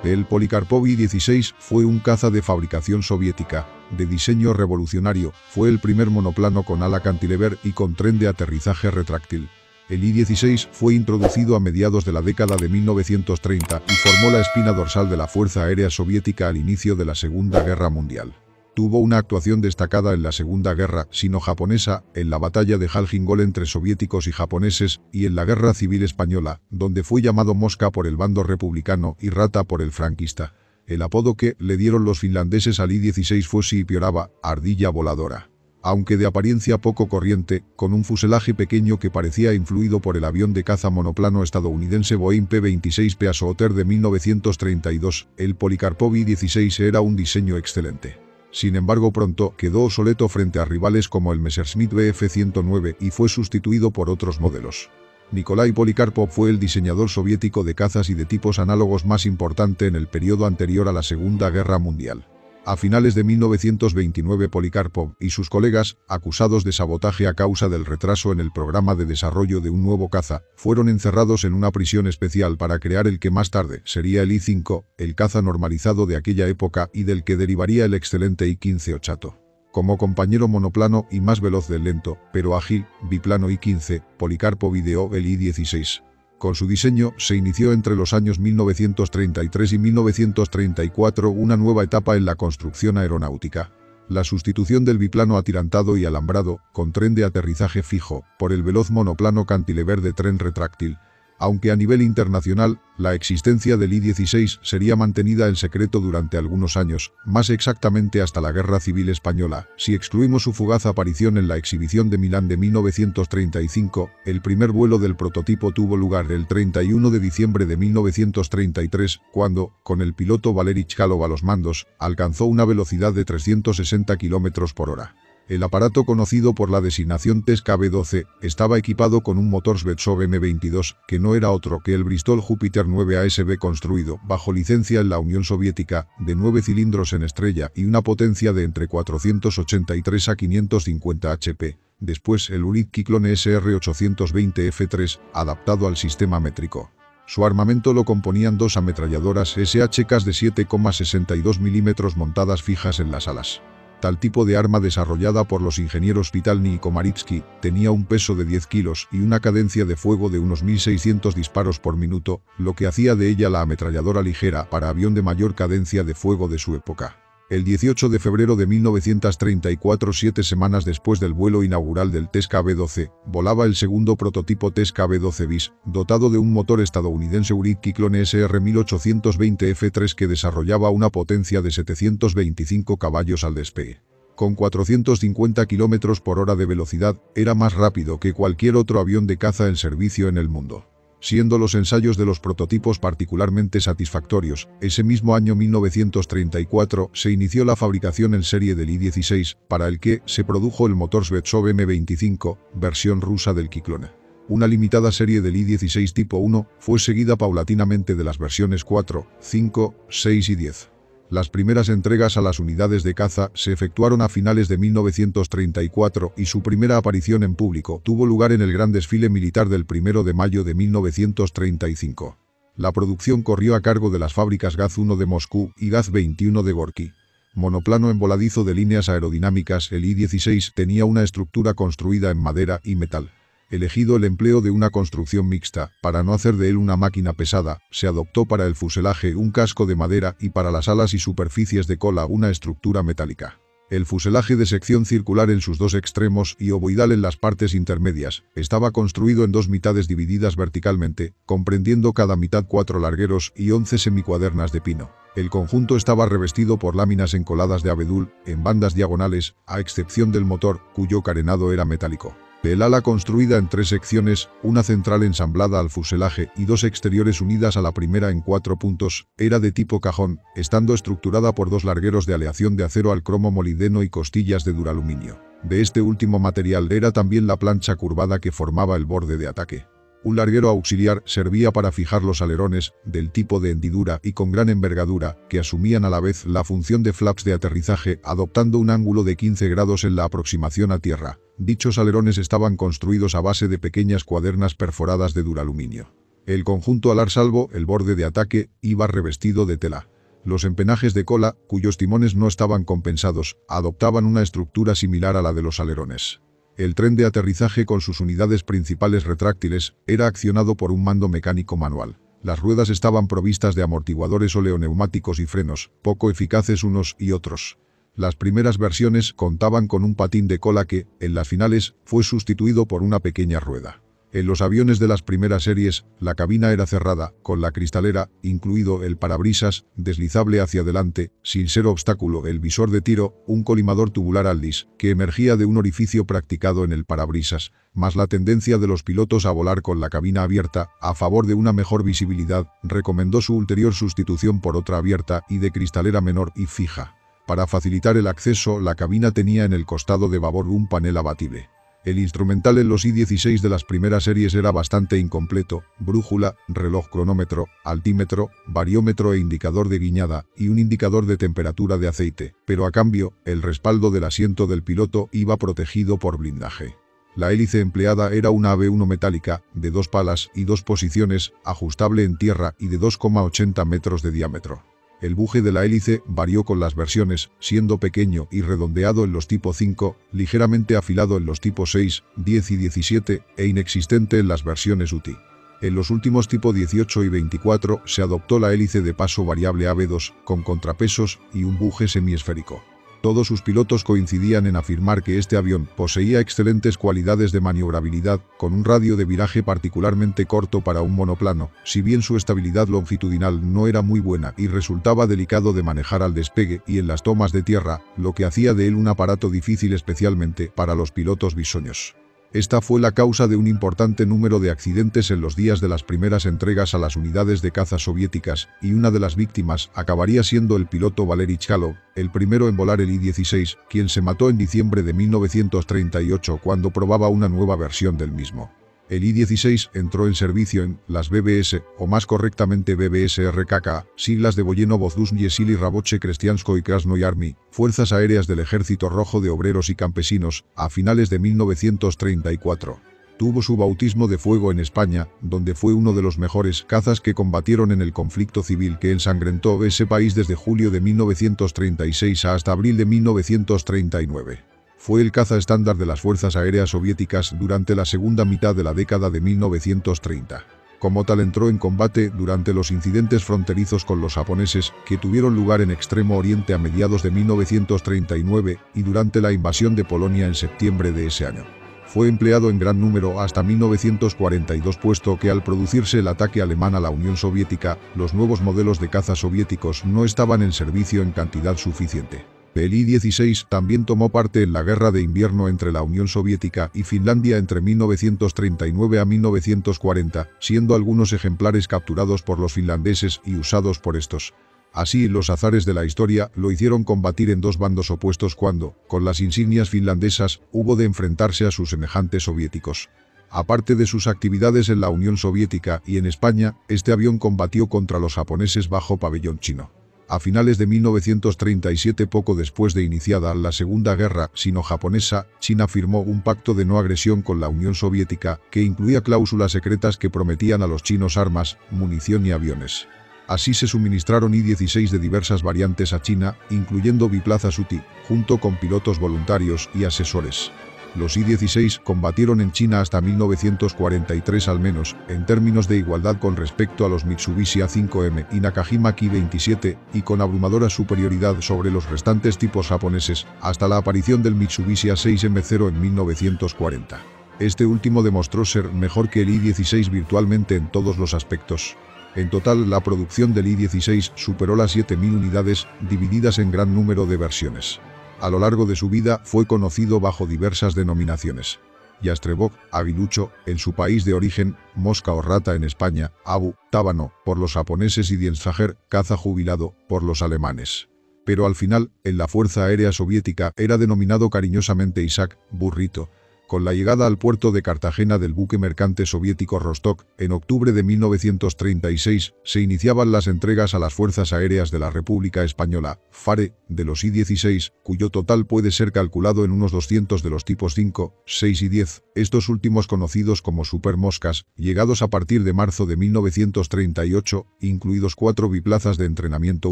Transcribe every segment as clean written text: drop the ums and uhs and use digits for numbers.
El Polikarpov I-16 fue un caza de fabricación soviética, de diseño revolucionario, fue el primer monoplano con ala cantilever y con tren de aterrizaje retráctil. El I-16 fue introducido a mediados de la década de 1930 y formó la espina dorsal de la Fuerza Aérea Soviética al inicio de la Segunda Guerra Mundial. Tuvo una actuación destacada en la Segunda Guerra Sino-Japonesa, en la batalla de Jalgingol entre soviéticos y japoneses, y en la Guerra Civil Española, donde fue llamado Mosca por el bando republicano y Rata por el franquista. El apodo que le dieron los finlandeses al I-16 fue Siipiorava, ardilla voladora. Aunque de apariencia poco corriente, con un fuselaje pequeño que parecía influido por el avión de caza monoplano estadounidense Boeing P-26 Peaso-Otter de 1932, el Polikarpov I-16 era un diseño excelente. Sin embargo, pronto quedó obsoleto frente a rivales como el Messerschmitt Bf-109 y fue sustituido por otros modelos. Nikolai Polikarpov fue el diseñador soviético de cazas y de tipos análogos más importante en el periodo anterior a la Segunda Guerra Mundial. A finales de 1929 Polikarpov y sus colegas, acusados de sabotaje a causa del retraso en el programa de desarrollo de un nuevo caza, fueron encerrados en una prisión especial para crear el que más tarde sería el I-5, el caza normalizado de aquella época y del que derivaría el excelente I-15 Ochato. Como compañero monoplano y más veloz del lento, pero ágil, biplano I-15, Polikarpov ideó el I-16. Con su diseño, se inició entre los años 1933 y 1934 una nueva etapa en la construcción aeronáutica. La sustitución del biplano atirantado y alambrado, con tren de aterrizaje fijo, por el veloz monoplano cantilever de tren retráctil. Aunque a nivel internacional, la existencia del I-16 sería mantenida en secreto durante algunos años, más exactamente hasta la Guerra Civil Española. Si excluimos su fugaz aparición en la exhibición de Milán de 1935, el primer vuelo del prototipo tuvo lugar el 31 de diciembre de 1933, cuando, con el piloto Valery Chkalov a los mandos, alcanzó una velocidad de 360 km por hora. El aparato, conocido por la designación TES-KB-12, estaba equipado con un motor Shvetsov M22, que no era otro que el Bristol Jupiter 9 ASB construido, bajo licencia en la Unión Soviética, de 9 cilindros en estrella y una potencia de entre 483 a 550 HP. Después el Urid Kyclone SR-820 F3, adaptado al sistema métrico. Su armamento lo componían dos ametralladoras SHK de 7,62 mm montadas fijas en las alas. Tal tipo de arma, desarrollada por los ingenieros Vitalny y Komaritsky, tenía un peso de 10 kilos y una cadencia de fuego de unos 1600 disparos por minuto, lo que hacía de ella la ametralladora ligera para avión de mayor cadencia de fuego de su época. El 18 de febrero de 1934, 7 semanas después del vuelo inaugural del TES-KB-12, volaba el segundo prototipo TES-KB-12 bis, dotado de un motor estadounidense Urid Kyclone SR-1820 F3 que desarrollaba una potencia de 725 caballos al despegue. Con 450 km por hora de velocidad, era más rápido que cualquier otro avión de caza en servicio en el mundo. Siendo los ensayos de los prototipos particularmente satisfactorios, ese mismo año 1934 se inició la fabricación en serie del I-16, para el que se produjo el motor Shvetsov M25, versión rusa del Kyclone. Una limitada serie del I-16 tipo 1 fue seguida paulatinamente de las versiones 4, 5, 6 y 10. Las primeras entregas a las unidades de caza se efectuaron a finales de 1934 y su primera aparición en público tuvo lugar en el Gran Desfile Militar del 1 de mayo de 1935. La producción corrió a cargo de las fábricas Gaz-1 de Moscú y Gaz-21 de Gorky. Monoplano en voladizo de líneas aerodinámicas, el I-16 tenía una estructura construida en madera y metal. Elegido el empleo de una construcción mixta, para no hacer de él una máquina pesada, se adoptó para el fuselaje un casco de madera y para las alas y superficies de cola una estructura metálica. El fuselaje, de sección circular en sus dos extremos y ovoidal en las partes intermedias, estaba construido en dos mitades divididas verticalmente, comprendiendo cada mitad 4 largueros y 11 semicuadernas de pino. El conjunto estaba revestido por láminas encoladas de abedul, en bandas diagonales, a excepción del motor, cuyo carenado era metálico. El ala, construida en 3 secciones, una central ensamblada al fuselaje y 2 exteriores unidas a la primera en 4 puntos, era de tipo cajón, estando estructurada por 2 largueros de aleación de acero al cromo molibdeno y costillas de duraluminio. De este último material era también la plancha curvada que formaba el borde de ataque. Un larguero auxiliar servía para fijar los alerones, del tipo de hendidura y con gran envergadura, que asumían a la vez la función de flaps de aterrizaje, adoptando un ángulo de 15 grados en la aproximación a tierra. Dichos alerones estaban construidos a base de pequeñas cuadernas perforadas de duraluminio. El conjunto alar salvo el borde de ataque iba revestido de tela. Los empenajes de cola, cuyos timones no estaban compensados, adoptaban una estructura similar a la de los alerones. El tren de aterrizaje con sus unidades principales retráctiles era accionado por un mando mecánico manual. Las ruedas estaban provistas de amortiguadores oleoneumáticos y frenos, poco eficaces unos y otros. Las primeras versiones contaban con un patín de cola que, en las finales, fue sustituido por una pequeña rueda. En los aviones de las primeras series, la cabina era cerrada, con la cristalera, incluido el parabrisas, deslizable hacia adelante, sin ser obstáculo el visor de tiro, un colimador tubular Aldis, que emergía de un orificio practicado en el parabrisas, más la tendencia de los pilotos a volar con la cabina abierta, a favor de una mejor visibilidad, recomendó su ulterior sustitución por otra abierta y de cristalera menor y fija. Para facilitar el acceso, la cabina tenía en el costado de babor un panel abatible. El instrumental en los I-16 de las primeras series era bastante incompleto: brújula, reloj cronómetro, altímetro, bariómetro e indicador de guiñada, y un indicador de temperatura de aceite, pero a cambio, el respaldo del asiento del piloto iba protegido por blindaje. La hélice empleada era una AB1 metálica, de 2 palas y 2 posiciones, ajustable en tierra y de 2,80 metros de diámetro. El buje de la hélice varió con las versiones, siendo pequeño y redondeado en los tipo 5, ligeramente afilado en los tipo 6, 10 y 17, e inexistente en las versiones UTI. En los últimos tipo 18 y 24 se adoptó la hélice de paso variable AB2, con contrapesos y un buje semiesférico. Todos sus pilotos coincidían en afirmar que este avión poseía excelentes cualidades de maniobrabilidad, con un radio de viraje particularmente corto para un monoplano, si bien su estabilidad longitudinal no era muy buena y resultaba delicado de manejar al despegue y en las tomas de tierra, lo que hacía de él un aparato difícil especialmente para los pilotos bisoños. Esta fue la causa de un importante número de accidentes en los días de las primeras entregas a las unidades de caza soviéticas, y una de las víctimas acabaría siendo el piloto Valery Chkalov, el primero en volar el I-16, quien se mató en diciembre de 1938 cuando probaba una nueva versión del mismo. El I-16 entró en servicio en las BBS, o más correctamente BBS-RKK, siglas de Voyeno-Vozdushnye Sily Raboche Krestianskoy Krasnoy Army, Fuerzas Aéreas del Ejército Rojo de Obreros y Campesinos, a finales de 1934. Tuvo su bautismo de fuego en España, donde fue uno de los mejores cazas que combatieron en el conflicto civil que ensangrentó ese país desde julio de 1936 hasta abril de 1939. Fue el caza estándar de las Fuerzas Aéreas Soviéticas durante la segunda mitad de la década de 1930. Como tal, entró en combate durante los incidentes fronterizos con los japoneses que tuvieron lugar en Extremo Oriente a mediados de 1939 y durante la invasión de Polonia en septiembre de ese año. Fue empleado en gran número hasta 1942, puesto que al producirse el ataque alemán a la Unión Soviética, los nuevos modelos de caza soviéticos no estaban en servicio en cantidad suficiente. El I-16 también tomó parte en la Guerra de Invierno entre la Unión Soviética y Finlandia entre 1939 a 1940, siendo algunos ejemplares capturados por los finlandeses y usados por estos. Así, los azares de la historia lo hicieron combatir en dos bandos opuestos cuando, con las insignias finlandesas, hubo de enfrentarse a sus semejantes soviéticos. Aparte de sus actividades en la Unión Soviética y en España, este avión combatió contra los japoneses bajo pabellón chino. A finales de 1937, poco después de iniciada la Segunda Guerra Sino-Japonesa, China firmó un pacto de no agresión con la Unión Soviética que incluía cláusulas secretas que prometían a los chinos armas, munición y aviones. Así se suministraron I-16 de diversas variantes a China, incluyendo biplazas UTI, junto con pilotos voluntarios y asesores. Los I-16 combatieron en China hasta 1943 al menos, en términos de igualdad con respecto a los Mitsubishi A5M y Nakajima Ki-27, y con abrumadora superioridad sobre los restantes tipos japoneses, hasta la aparición del Mitsubishi A6M0 en 1940. Este último demostró ser mejor que el I-16 virtualmente en todos los aspectos. En total, la producción del I-16 superó las 7.000 unidades, divididas en gran número de versiones. A lo largo de su vida fue conocido bajo diversas denominaciones: Yastrebok, aguilucho, en su país de origen; mosca o rata en España; abu, tábano, por los japoneses; y Dienstjäger, caza jubilado, por los alemanes. Pero al final, en la Fuerza Aérea Soviética era denominado cariñosamente Isaac, burrito. Con la llegada al puerto de Cartagena del buque mercante soviético Rostok, en octubre de 1936, se iniciaban las entregas a las Fuerzas Aéreas de la República Española, FARE, de los I-16, cuyo total puede ser calculado en unos 200 de los tipos 5, 6 y 10, estos últimos conocidos como supermoscas, llegados a partir de marzo de 1938, incluidos 4 biplazas de entrenamiento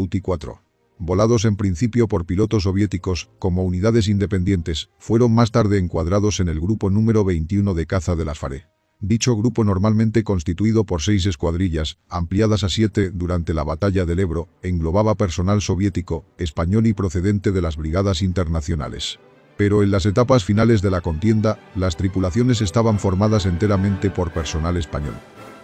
UTI-4. Volados en principio por pilotos soviéticos, como unidades independientes, fueron más tarde encuadrados en el grupo número 21 de caza de las FARE. Dicho grupo, normalmente constituido por 6 escuadrillas, ampliadas a 7 durante la batalla del Ebro, englobaba personal soviético, español y procedente de las brigadas internacionales. Pero en las etapas finales de la contienda, las tripulaciones estaban formadas enteramente por personal español.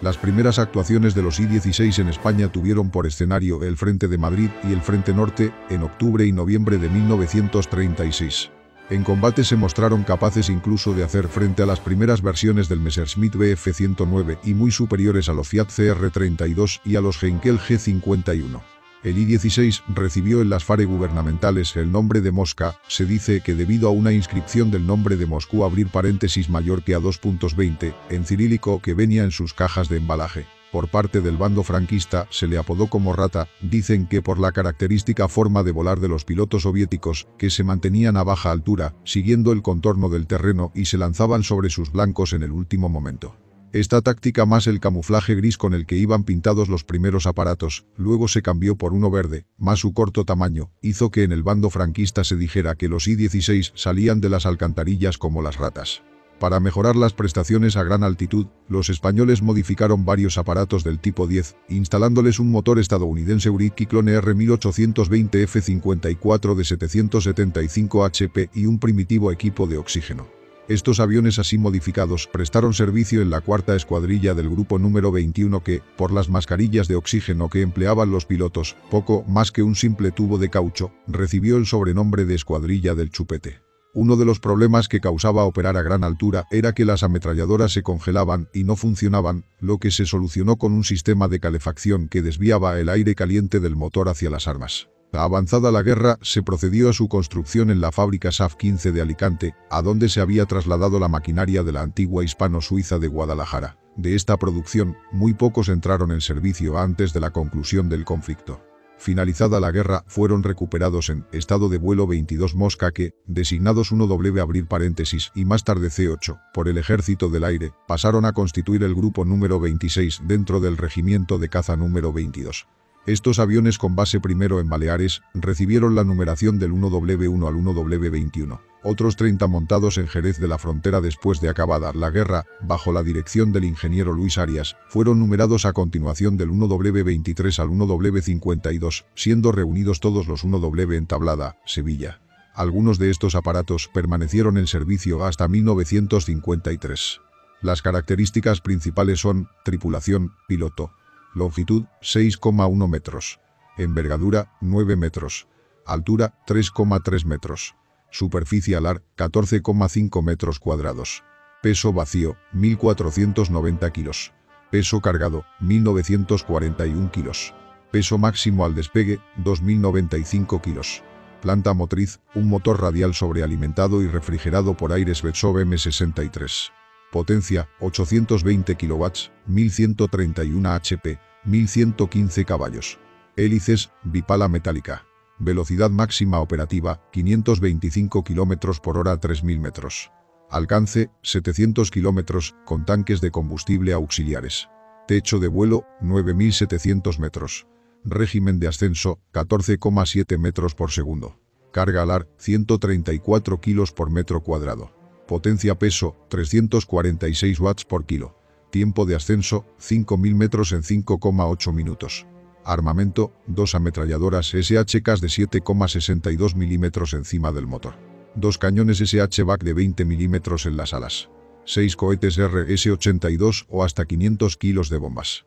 Las primeras actuaciones de los I-16 en España tuvieron por escenario el Frente de Madrid y el Frente Norte en octubre y noviembre de 1936. En combate se mostraron capaces incluso de hacer frente a las primeras versiones del Messerschmitt Bf-109 y muy superiores a los Fiat CR-32 y a los Heinkel G-51. El I-16 recibió en las FARE gubernamentales el nombre de Mosca. Se dice que debido a una inscripción del nombre de Moscú abrir paréntesis mayor que a 2.20 en cirílico que venía en sus cajas de embalaje. Por parte del bando franquista se le apodó como Rata, dicen que por la característica forma de volar de los pilotos soviéticos, que se mantenían a baja altura, siguiendo el contorno del terreno y se lanzaban sobre sus blancos en el último momento. Esta táctica más el camuflaje gris con el que iban pintados los primeros aparatos, luego se cambió por uno verde, más su corto tamaño, hizo que en el bando franquista se dijera que los I-16 salían de las alcantarillas como las ratas. Para mejorar las prestaciones a gran altitud, los españoles modificaron varios aparatos del tipo 10, instalándoles un motor estadounidense Uric Cyclone R1820 F54 de 775 HP y un primitivo equipo de oxígeno. Estos aviones así modificados prestaron servicio en la 4ª escuadrilla del grupo número 21 que, por las mascarillas de oxígeno que empleaban los pilotos, poco más que un simple tubo de caucho, recibió el sobrenombre de escuadrilla del chupete. Uno de los problemas que causaba operar a gran altura era que las ametralladoras se congelaban y no funcionaban, lo que se solucionó con un sistema de calefacción que desviaba el aire caliente del motor hacia las armas. Avanzada la guerra, se procedió a su construcción en la fábrica SAF 15 de Alicante, a donde se había trasladado la maquinaria de la antigua hispano-suiza de Guadalajara. De esta producción, muy pocos entraron en servicio antes de la conclusión del conflicto. Finalizada la guerra, fueron recuperados en estado de vuelo 22 Mosca que, designados 1W abrir paréntesis y más tarde C8, por el Ejército del Aire, pasaron a constituir el grupo número 26 dentro del regimiento de caza número 22. Estos aviones con base primero en Baleares recibieron la numeración del 1W1 al 1W21. Otros 30 montados en Jerez de la Frontera después de acabada la guerra, bajo la dirección del ingeniero Luis Arias, fueron numerados a continuación del 1W23 al 1W52, siendo reunidos todos los 1W en Tablada, Sevilla. Algunos de estos aparatos permanecieron en servicio hasta 1953. Las características principales son tripulación, piloto. Longitud, 6,1 metros. Envergadura, 9 metros. Altura, 3,3 metros. Superficie alar, 14,5 metros cuadrados. Peso vacío, 1.490 kilos. Peso cargado, 1.941 kilos. Peso máximo al despegue, 2.095 kilos. Planta motriz, un motor radial sobrealimentado y refrigerado por aire Svetsov M63. Potencia, 820 kW, 1131 HP, 1115 caballos. Hélices, bipala metálica. Velocidad máxima operativa, 525 km por hora a 3000 metros. Alcance, 700 km, con tanques de combustible auxiliares. Techo de vuelo, 9700 metros. Régimen de ascenso, 14,7 metros por segundo. Carga alar, 134 kilos por metro cuadrado. Potencia peso, 346 watts por kilo. Tiempo de ascenso, 5.000 metros en 5,8 minutos. Armamento, 2 ametralladoras SH-CAS de 7,62 milímetros encima del motor. 2 cañones SH-BAC de 20 milímetros en las alas. 6 cohetes RS-82 o hasta 500 kilos de bombas.